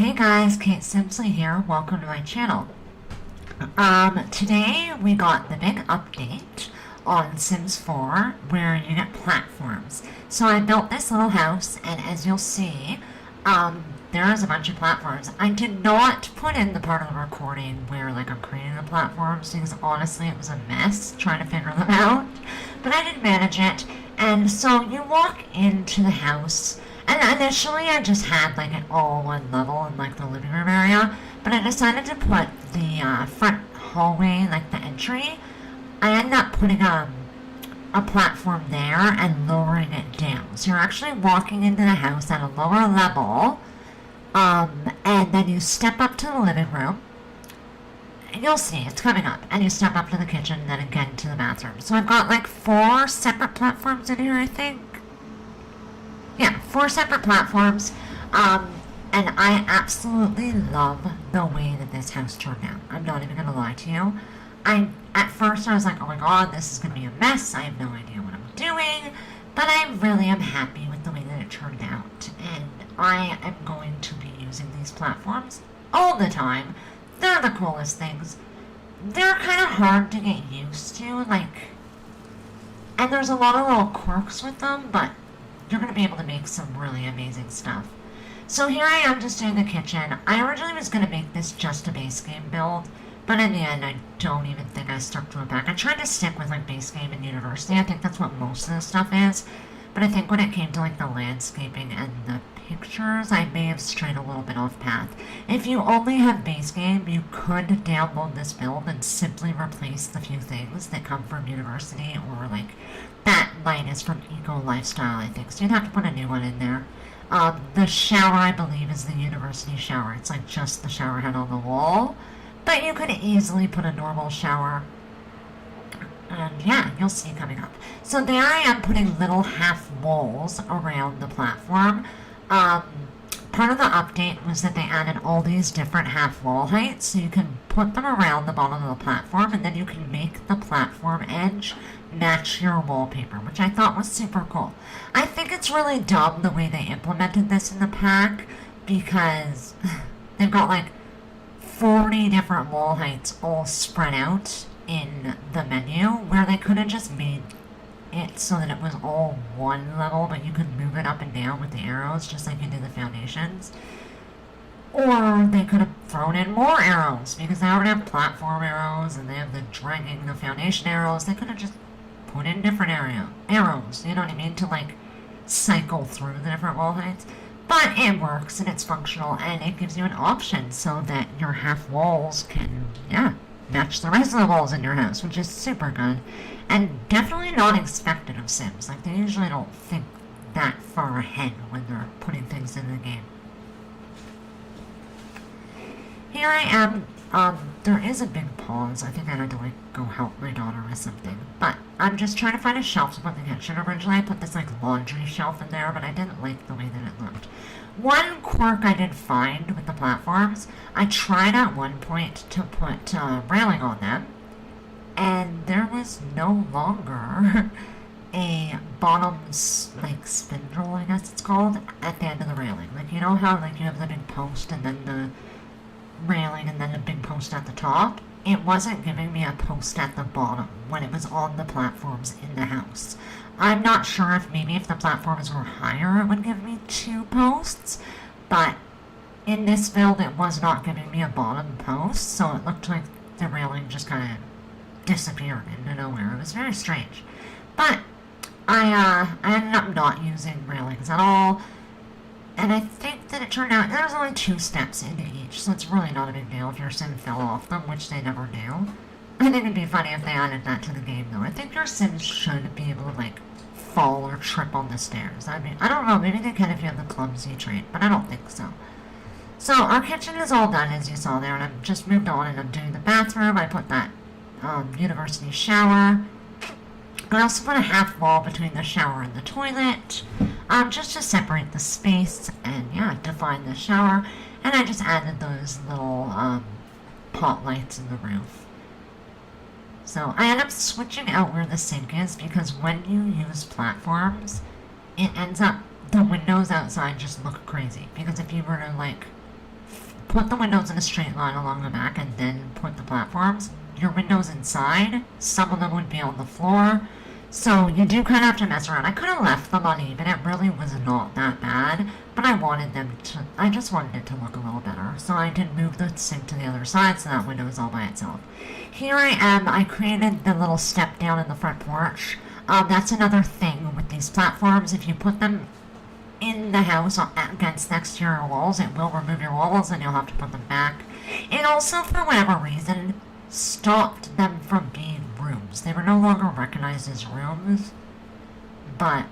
Hey guys, Kate Simpson here. Welcome to my channel. Today we got the big update on Sims 4 where you get platforms. So I built this little house, and as you'll see, there is a bunch of platforms. I did not put in the part of the recording where I'm creating the platforms because honestly it was a mess trying to figure them out. But I did manage it, and so you walk into the house. And initially I just had it all one level in the living room area, but I decided to put the front hallway, the entry. I ended up putting a platform there and lowering it down. So you're actually walking into the house at a lower level, and then you step up to the living room. And you'll see, it's coming up. And you step up to the kitchen and then again to the bathroom. So I've got 4 separate platforms in here, I think. Yeah, 4 separate platforms, and I absolutely love the way that this house turned out. I'm not even gonna lie to you. At first I was like, oh my god, this is gonna be a mess, I have no idea what I'm doing, but I really am happy with the way that it turned out, and I am going to be using these platforms all the time. They're the coolest things. They're kind of hard to get used to, and there's a lot of little quirks with them, but you're going to be able to make some really amazing stuff. So here I am just doing the kitchen. I originally was going to make this just a base game build, but in the end I don't even think I stuck to it back. I tried to stick with base game and university. I think that's what most of the stuff is. But I think when it came to the landscaping and the pictures, I may have strayed a little bit off path. If you only have base game, you could download this build and simply replace the few things that come from university, or that light is from Eco Lifestyle, I think. So you'd have to put a new one in there. The shower, I believe, is the university shower. It's just the shower head on the wall. But you could easily put a normal shower. And yeah, you'll see coming up. So there I am putting little half walls around the platform. Part of the update was that they added all these different half wall heights, so you can put them around the bottom of the platform, and then you can make the platform edge match your wallpaper, which I thought was super cool. I think it's really dumb the way they implemented this in the pack, because they've got 40 different wall heights all spread out in the menu, where they could have just made it so that it was all one level, but you could move it up and down with the arrows, just like you did the foundations. Or they could have thrown in more arrows, because they already have platform arrows, and they have the dragging the foundation arrows. They could have just put in different arrows, you know what I mean, to cycle through the different wall heights. But it works, and it's functional, and it gives you an option so that your half walls can, match the rest of the walls in your house, which is super good. And definitely not expected of Sims. They usually don't think that far ahead when they're putting things in the game. Here I am. There is a big pause. I think I had to go help my daughter with something. But I'm just trying to find a shelf to put in the kitchen. Originally I put this laundry shelf in there, but I didn't like the way that it looked. One quirk I did find with the platforms, I tried at one point to put railing on them, and there was no longer a bottom spindle, I guess it's called, at the end of the railing. You know how you have the big post and then the railing and then the big post at the top? It wasn't giving me a post at the bottom when it was on the platforms in the house. I'm not sure if maybe if the platforms were higher it would give me 2 posts, but in this build it was not giving me a bottom post, so it looked like the railing just kind of disappeared into nowhere. It was very strange. But I ended up not using railings at all, and I think that it turned out there's only 2 steps into each, so it's really not a big deal if your sim fell off them, which they never do. I think it'd be funny if they added that to the game, though. I think your sims should be able to fall or trip on the stairs. I don't know, maybe they can if you have the clumsy trait, but I don't think so. So our kitchen is all done, as you saw there, and I've just moved on and I'm doing the bathroom. I put that university shower. I also put a half wall between the shower and the toilet, just to separate the space and, define the shower. And I just added those little pot lights in the roof. So I end up switching out where the sink is, because when you use platforms, it ends up, the windows outside just look crazy. Because if you were to put the windows in a straight line along the back and then put the platforms, your windows inside, some of them would be on the floor. So you do kind of have to mess around. I could have left them uneven. It really was not that bad. But I just wanted it to look a little better. So I did move the sink to the other side so that window is all by itself. Here I am. I created the little step down in the front porch. That's another thing with these platforms. If you put them in the house against the exterior walls, it will remove your walls and you'll have to put them back. It also, for whatever reason, stopped them from being rooms. They were no longer recognized as rooms, but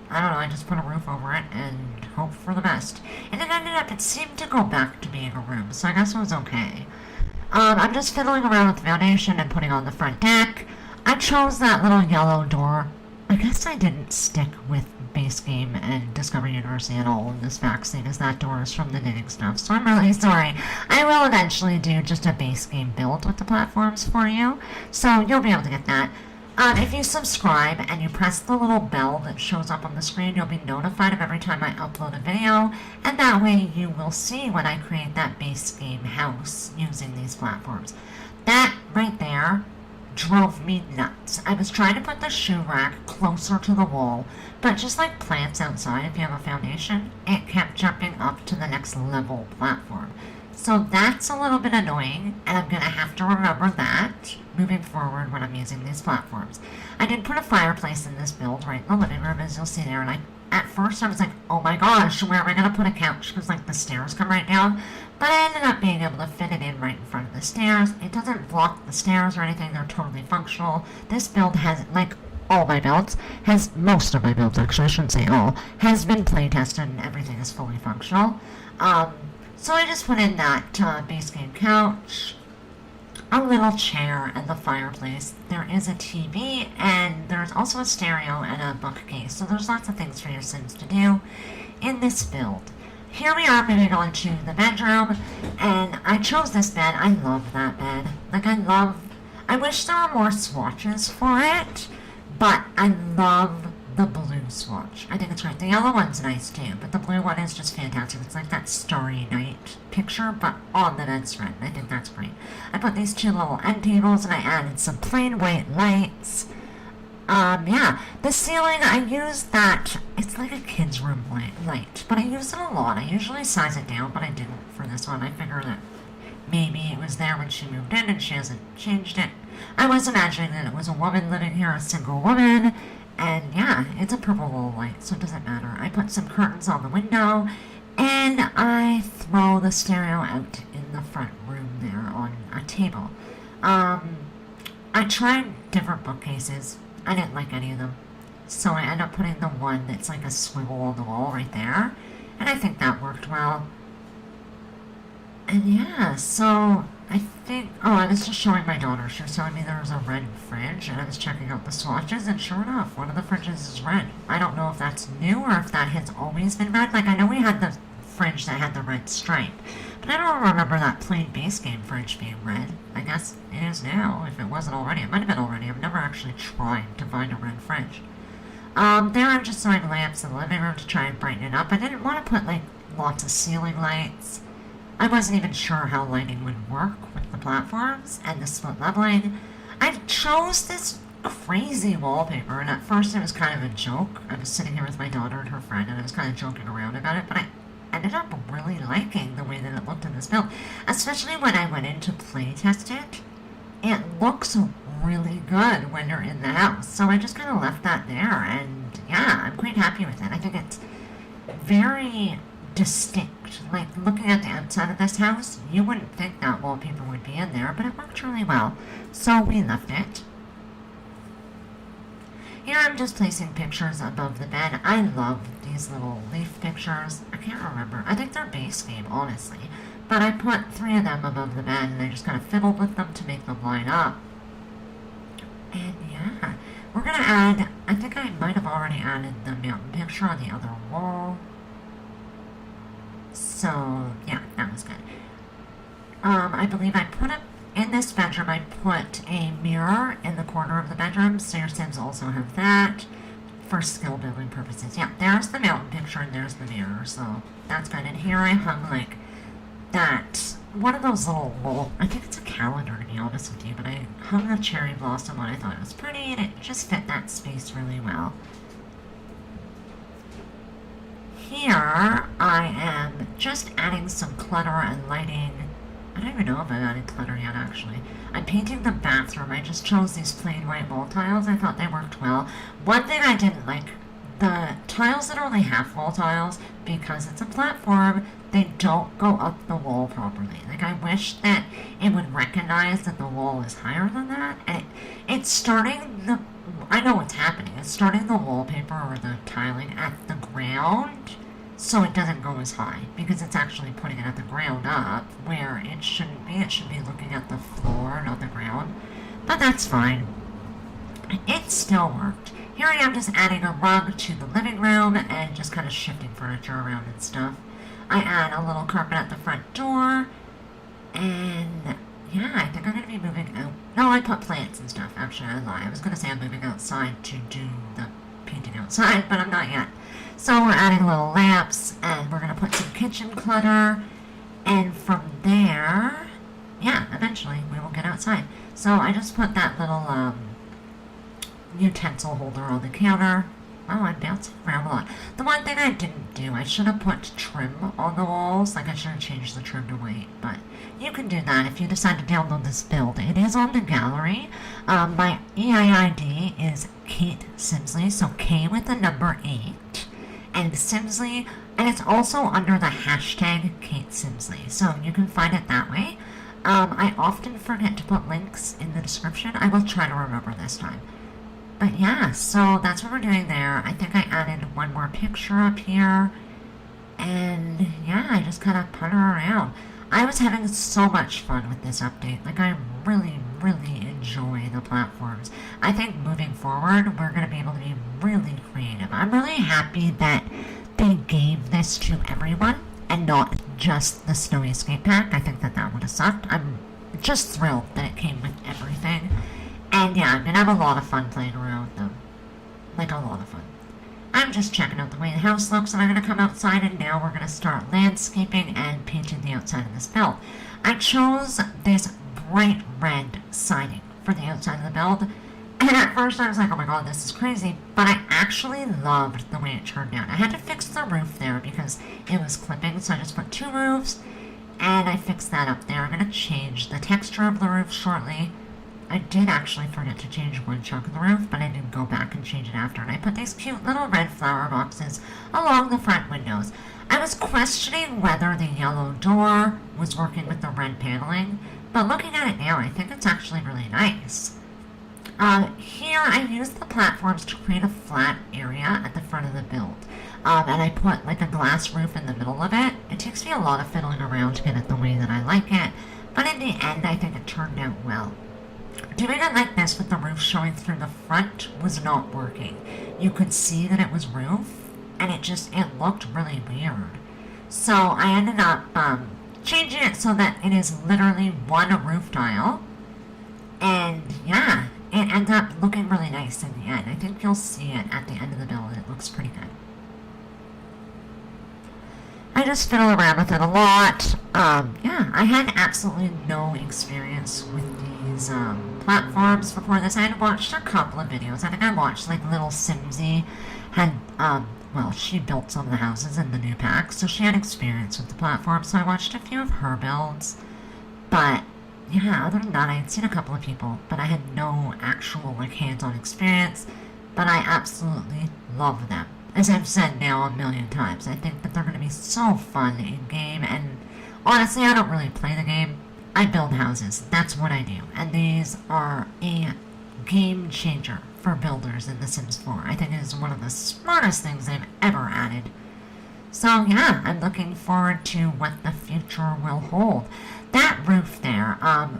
I don't know, I just put a roof over it and hoped for the best. And it seemed to go back to being a room, so I guess it was okay. I'm just fiddling around with the foundation and putting on the front deck. I chose that little yellow door. I guess I didn't stick with base game and Discovery University at all in this vaccine, as that door is from the knitting stuff, so I'm really sorry. I will eventually do just a base game build with the platforms for you, so you'll be able to get that. If you subscribe and you press the little bell that shows up on the screen, you'll be notified of every time I upload a video, and that way you will see when I create that base game house using these platforms. That right there drove me nuts. I was trying to put the shoe rack closer to the wall, but just like plants outside, if you have a foundation, it kept jumping up to the next level platform. So that's a little bit annoying, and I'm going to have to remember that moving forward when I'm using these platforms. I did put a fireplace in this build right in the living room, as you'll see there, and at first I was like, oh my gosh, where am I going to put a couch? Because like the stairs come right down. But I ended up being able to fit it in right in front of the stairs. It doesn't block the stairs or anything. They're totally functional. This build has, like all my builds, most of my builds actually, I shouldn't say all, has been play tested and everything is fully functional. So I just put in that base game couch, a little chair, and the fireplace. There is a TV, and there's also a stereo and a bookcase. So there's lots of things for your Sims to do in this build. Here we are moving on to the bedroom, and I chose this bed. I love that bed. I wish there were more swatches for it, but I love the blue swatch. I think it's great. The yellow one's nice too, but the blue one is just fantastic. It's like that Starry Night picture, but on the bedspread. I think that's great. I put these two little end tables, and I added some plain white lights. Yeah, the ceiling, I use that, it's like a kid's room light, but I use it a lot. I usually size it down, but I didn't for this one. I figured that maybe it was there when she moved in and she hasn't changed it. I was imagining that it was a woman living here, a single woman, and yeah, it's a purple little light, so it doesn't matter. I put some curtains on the window, and I throw the stereo out in the front room there on a table. I tried different bookcases. I didn't like any of them, so I ended up putting the one that's like a swivel on the wall right there, and I think that worked well. And yeah, so I think, I was just showing my daughter. She was telling me there was a red fridge, and I was checking out the swatches, and sure enough, one of the fridges is red. I don't know if that's new or if that has always been red. Like, I know we had the fridge that had the red stripe, but I don't remember that plain base game fridge being red. I guess it is now, if it wasn't already. It might have been already. I've never actually tried to find a red fridge. There I'm just throwing lamps in the living room to try and brighten it up. I didn't want to put, like, lots of ceiling lights. I wasn't even sure how lighting would work with the platforms and the split leveling. I chose this crazy wallpaper, and at first it was kind of a joke. I was sitting here with my daughter and her friend, and I was kind of joking around about it, but I ended up really liking the way that it looked in this build, especially when I went in to play test it. It looks really good when you're in the house, so I just kind of left that there, and yeah, I'm quite happy with it. I think it's very distinct. Like, looking at the outside of this house, you wouldn't think that wallpaper would be in there, but it worked really well, so we left it. Here I'm just placing pictures above the bed. I love these little leaf pictures. I can't remember. I think they're base game, honestly. But I put 3 of them above the bed, and I just kind of fiddled with them to make them line up. And yeah, we're going to add, I think I might have already added the mountain picture on the other wall. So, yeah, that was good. I believe I put in this bedroom, I put a mirror in the corner of the bedroom, so your Sims also have that for skill building purposes. Yeah, there's the mountain picture and there's the mirror, so that's good. And here I hung, like, that one of those little, well, I think it's a calendar to be honest with you, but I hung a cherry blossom on. I thought it was pretty and it just fit that space really well. Here, I am just adding some clutter and lighting. I don't even know if I've added clutter yet, actually. I'm painting the bathroom. I just chose these plain white wall tiles. I thought they worked well. One thing I didn't like, the tiles that are only half wall tiles, because it's a platform, they don't go up the wall properly. Like, I wish that it would recognize that the wall is higher than that. And it's starting the... I know what's happening. It's starting the wallpaper or the tiling at the ground, so it doesn't go as high, because it's actually putting it at the ground up, where it shouldn't be. It should be looking at the floor, not the ground. But that's fine. It still worked. Here I am just adding a rug to the living room and just kind of shifting furniture around and stuff. I add a little carpet at the front door, and yeah, I think I'm going to be moving out. No, I put plants and stuff. Actually, I lie. I was going to say I'm moving outside to do the painting outside, but I'm not yet. So we're adding little lamps, and we're going to put some kitchen clutter, and from there, yeah, eventually we will get outside. So I just put that little utensil holder on the counter. Oh, I'm bouncing around a lot. The one thing I didn't do, I should have put trim on the walls. Like, I should have changed the trim to white. But you can do that if you decide to download this build. It is on the gallery. My EID is Kate Simsley, so K with the number 8. And Simsley, and it's also under the hashtag Kate Simsley. So you can find it that way. I often forget to put links in the description. I will try to remember this time. But yeah, so that's what we're doing there. I think I added one more picture up here. And yeah, I just kind of putter around. I was having so much fun with this update. Like, I really, really enjoy the platforms. I think moving forward, we're going to be able to be really creative. I'm really happy that they gave this to everyone and not just the Snowy Escape Pack. I think that that would have sucked. I'm just thrilled that it came with everything. And yeah, I'm going to have a lot of fun playing around with them. Like, a lot of fun. I'm just checking out the way the house looks, and I'm going to come outside, and now we're going to start landscaping and painting the outside of this build. I chose this bright red siding for the outside of the build, and at first I was like, oh my god, this is crazy, but I actually loved the way it turned out. I had to fix the roof there because it was clipping, so I just put 2 roofs, and I fixed that up there. I'm going to change the texture of the roof shortly. I did actually forget to change one chunk of the roof, but I did go back and change it after, and I put these cute little red flower boxes along the front windows. I was questioning whether the yellow door was working with the red paneling, but looking at it now, I think it's actually really nice. Here I used the platforms to create a flat area at the front of the build, and I put like a glass roof in the middle of it. It takes me a lot of fiddling around to get it the way that I like it, but in the end I think it turned out well. Doing it like this with the roof showing through the front was not working. You could see that it was roof, and it looked really weird. So I ended up changing it so that it is literally one roof tile. And yeah, it ends up looking really nice in the end. I think you'll see it at the end of the build. It looks pretty good. I just fiddle around with it a lot. Yeah, I had absolutely no experience with these platforms before this. I had watched a couple of videos. I think I watched like Little Simsy had, well, she built some of the houses in the new pack, so she had experience with the platform, so I watched a few of her builds. But yeah, other than that, I had seen a couple of people, but I had no actual like hands-on experience, but I absolutely love them. As I've said now a million times, I think that they're going to be so fun in-game, and honestly, I don't really play the game. I build houses. That's what I do. And these are a game changer for builders in The Sims 4. I think it is one of the smartest things they've ever added. So yeah, I'm looking forward to what the future will hold. That roof there,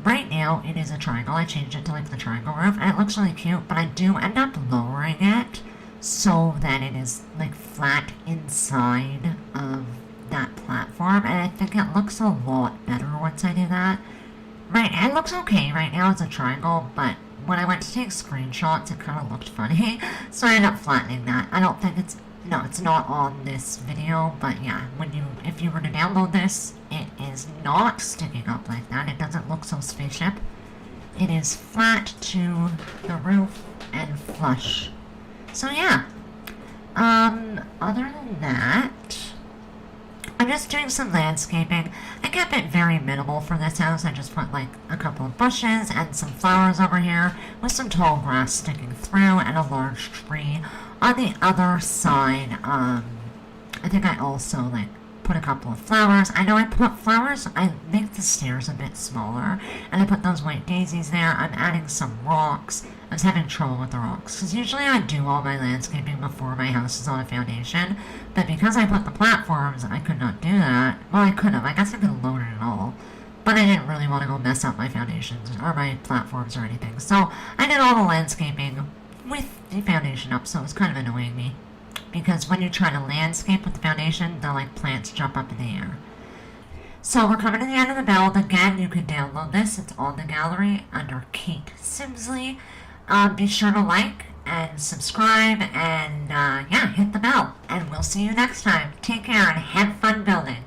right now it is a triangle. I changed it to like the triangle roof, and it looks really cute, but I do end up lowering it so that it is like flat inside of that platform, and I think it looks a lot better once I do that. Right, it looks okay right now as a triangle, but when I went to take screenshots, it kind of looked funny, so I ended up flattening that. I don't think it's No, it's not on this video, but yeah, if you were to download this, it is not sticking up like that. It doesn't look so spaceship. It is flat to the roof and flush. So yeah, other than that, I'm just doing some landscaping. I kept it very minimal for this house. I just put like a couple of bushes and some flowers over here with some tall grass sticking through and a large tree. On the other side, I think I also like put a couple of flowers. I know I put flowers, I make the stairs a bit smaller, and I put those white daisies there. I'm adding some rocks. I was having trouble with the rocks, because usually I do all my landscaping before my house is on a foundation, but because I put the platforms, I could not do that. Well, I could have. I guess I could have loaded it all, but I didn't really want to go mess up my foundations or my platforms or anything, so I did all the landscaping with the foundation up, so it was kind of annoying me. Because when you try to landscape with the foundation, the like plants jump up in the air. So we're coming to the end of the build. Again, you can download this. It's on the gallery under Kate Simsley. Be sure to like and subscribe and yeah, hit the bell. And we'll see you next time. Take care and have fun building.